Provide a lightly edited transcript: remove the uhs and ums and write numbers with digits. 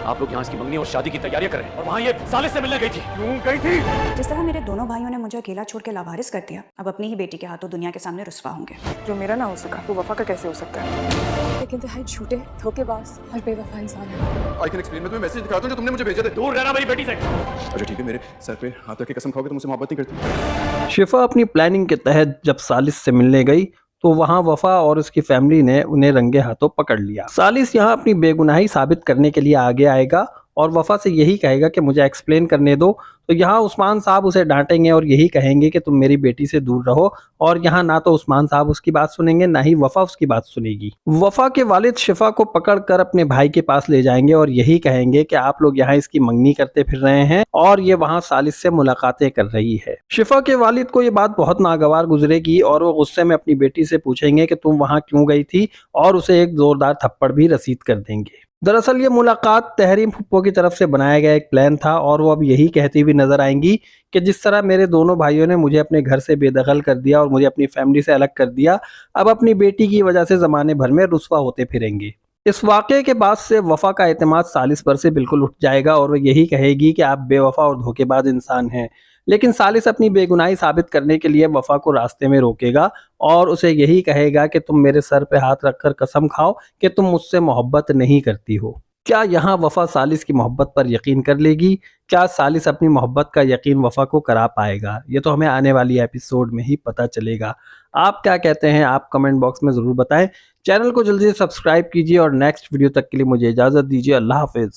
आप लोग यहाँ इसकी मंगनी और शादी की तैयारियां कर रहे हैं और वहाँ ये सालिस से मिलने गई थी। क्यों गई थी? जिस तरह मेरे दोनों भाइयों ने मुझे अकेला छोड़ के लावारिस कर दिया, अब अपनी ही बेटी के हाथों दुनिया के सामने रुस्वा होंगे। जो मेरा ना हो सका वो वफा का कैसे हो सकता है? लेकिन इंतहाई झूठे, धोखेबाज और बेवफा इंसान है। आई कैन एक्सप्लेन, मैं तुम्हें मैसेज दिखाता हूं जो तुमने मुझे भेजे थे। दूर रहना मेरी बेटी से। अच्छा ठीक है, मेरे सर पे हाथ रख के कसम खाओगे तो मुझसे मोहब्बत नहीं करती? शिफा अपनी प्लानिंग के तहत जब सालिस से मिलने गई तो वहां वफा और उसकी फैमिली ने उन्हें रंगे हाथों पकड़ लिया। सालिस यहां अपनी बेगुनाही साबित करने के लिए आगे आएगा और वफा से यही कहेगा कि मुझे एक्सप्लेन करने दो। तो यहाँ उस्मान साहब उसे डांटेंगे और यही कहेंगे कि तुम मेरी बेटी से दूर रहो, और यहाँ ना तो उस्मान साहब उसकी बात सुनेंगे ना ही वफा उसकी बात सुनेगी। वफा के वालिद शिफा को पकड़कर अपने भाई के पास ले जाएंगे और यही कहेंगे कि आप लोग यहाँ इसकी मंगनी करते फिर रहे हैं और ये वहाँ सालिस से मुलाकातें कर रही है। शिफा के वालिद को ये बात बहुत नागवार गुजरेगी और वो गुस्से में अपनी बेटी से पूछेंगे कि तुम वहाँ क्यों गई थी, और उसे एक जोरदार थप्पड़ भी रसीद कर देंगे। दरअसल ये मुलाकात तहरीम फुप्पो की तरफ से बनाया गया एक प्लान था और वो अब यही कहती हुई नजर आएंगी कि जिस तरह मेरे दोनों भाइयों ने मुझे अपने घर से बेदखल कर दिया और मुझे अपनी फैमिली से अलग कर दिया, अब अपनी बेटी की वजह से जमाने भर में रुस्वा होते फिरेंगे। इस वाक़े के बाद से वफा का एतमाद सालिस पर से बिल्कुल उठ जाएगा और वो यही कहेगी कि आप बेवफा और धोखेबाज इंसान हैं। लेकिन सालिस अपनी बेगुनाही साबित करने के लिए वफा को रास्ते में रोकेगा और उसे यही कहेगा कि तुम मेरे सर पे हाथ रखकर कसम खाओ कि तुम मुझसे मोहब्बत नहीं करती हो। क्या यहाँ वफा सालिस की मोहब्बत पर यकीन कर लेगी? क्या सालिस अपनी मोहब्बत का यकीन वफा को करा पाएगा? ये तो हमें आने वाली एपिसोड में ही पता चलेगा। आप क्या कहते हैं? आप कमेंट बॉक्स में ज़रूर बताएं। चैनल को जल्दी से सब्सक्राइब कीजिए और नेक्स्ट वीडियो तक के लिए मुझे इजाज़त दीजिए। अल्लाह हाफिज़।